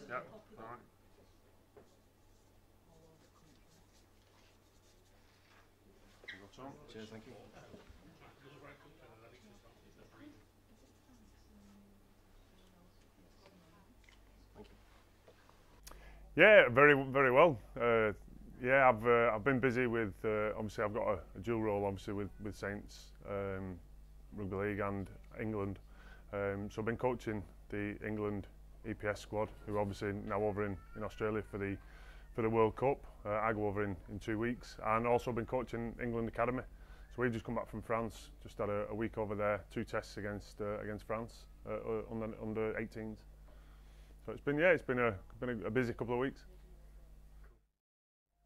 Yeah, all right. You got some? Cheers, thank you. Thank you. Yeah, very well. Yeah, I've been busy with obviously I've got a dual role obviously with Saints, rugby league and England. So I've been coaching the England EPS squad, who are obviously now over in Australia for the World Cup. I go over in 2 weeks, and also been coaching England Academy. So we've just come back from France, just had a week over there, 2 tests against France under 18s. So it's been a busy couple of weeks.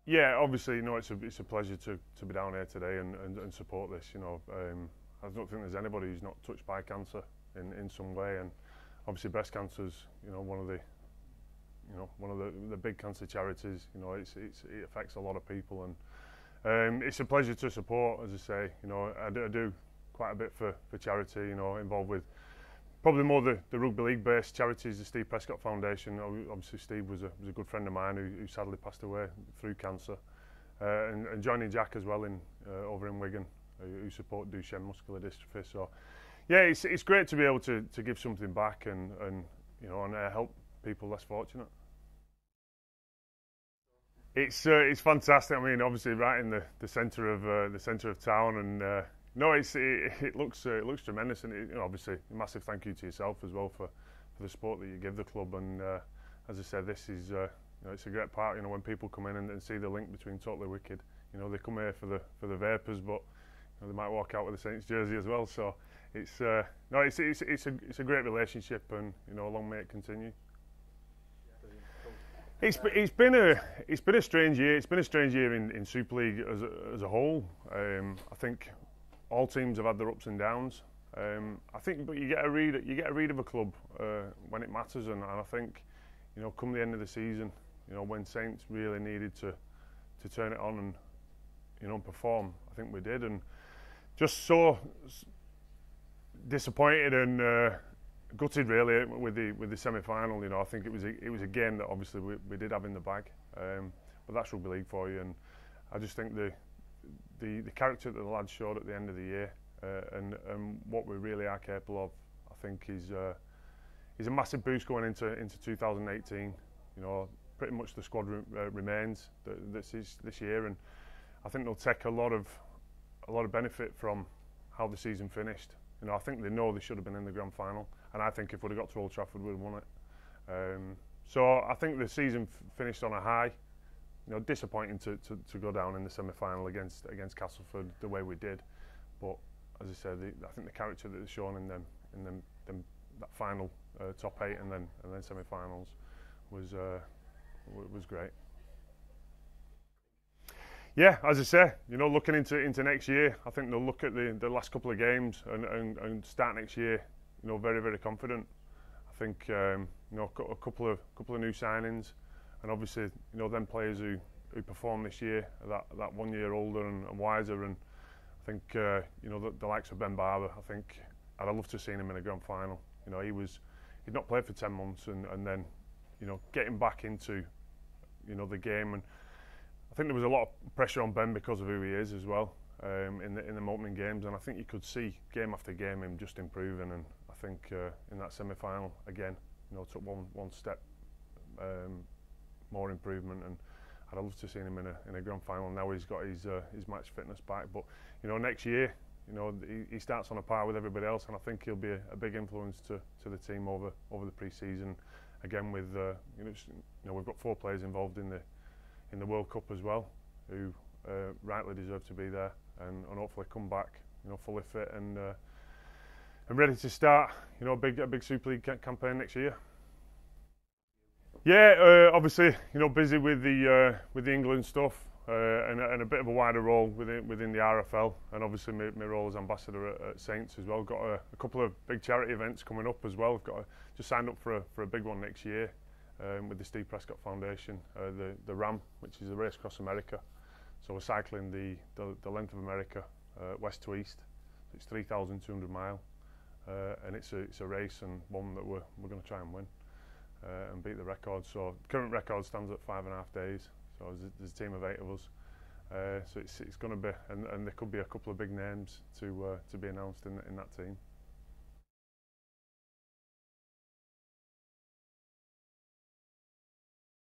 Yeah, obviously, it's a pleasure to be down here today and support this. I don't think there's anybody who's not touched by cancer in some way, and obviously breast cancer's one of the big cancer charities. It affects a lot of people, and it's a pleasure to support. As I say, I do quite a bit for charity. Involved with probably more the rugby league based charities, the Steve Prescott Foundation. Obviously Steve was a good friend of mine who sadly passed away through cancer, and joining Jack as well over in Wigan, who support Duchenne muscular dystrophy. So yeah, it's great to be able to give something back and help people less fortunate. It's fantastic. I mean, obviously right in the centre of town, and no, it looks tremendous, and obviously a massive thank you to yourself as well for the support that you give the club. And as I said, this is it's a great part. When people come in and see the link between Totally Wicked, they come here for the vapors, but they might walk out with a Saints jersey as well. So it's a great relationship, and long may it continue. It's been a strange year. It's been a strange year in Super League as a whole. I think all teams have had their ups and downs. I think, but you get a read of a club when it matters, and I think, come the end of the season, when Saints really needed to turn it on and perform, I think we did, and just so disappointed and gutted really with the semi-final. I think it was a game that obviously we did have in the bag, but that's rugby league for you, and I just think the character that the lads showed at the end of the year, and what we really are capable of, I think is a massive boost going into 2018. Pretty much the squad remains this year, and I think they'll take a lot of benefit from how the season finished. I think they know they should have been in the grand final, and I think if we'd have got to Old Trafford, we'd have won it. So I think the season finished on a high. Disappointing to go down in the semi-final against Castleford the way we did, but as I said, I think the character that they've shown in that final top 8 and then semi-finals was great. Yeah, as I say, looking into next year, I think they'll look at the last couple of games and start next year, very, very confident. I think a couple of new signings, and obviously them players who perform this year are that 1 year older and wiser, and I think the likes of Ben Barber. I think I'd have loved to have seen him in a grand final. He'd not played for 10 months, and then getting back into the game, and I think there was a lot of pressure on Ben because of who he is as well in the opening games, and I think you could see game after game him just improving, and I think in that semi-final again, took one step more improvement, and I'd love to see him in a grand final. Now he's got his match fitness back, but next year he starts on a par with everybody else, and I think he'll be a big influence to the team over the pre-season. Again, with we've got 4 players involved in the World Cup as well, who rightly deserve to be there, and hopefully come back fully fit and ready to start a big Super League campaign next year. Yeah, obviously busy with the England stuff, and a bit of a wider role within the RFL, and obviously my role as ambassador at Saints as well. Got a couple of big charity events coming up as well. Just signed up for a big one next year with the Steve Prescott Foundation, the RAM, which is the Race Across America. So we're cycling the length of America, west to east. It's 3,200 mile, and it's a race, and one that we're going to try and win. and beat the record. So the current record stands at 5.5 days. So there's a team of 8 of us. So it's going to be, and there could be a couple of big names to be announced in that team.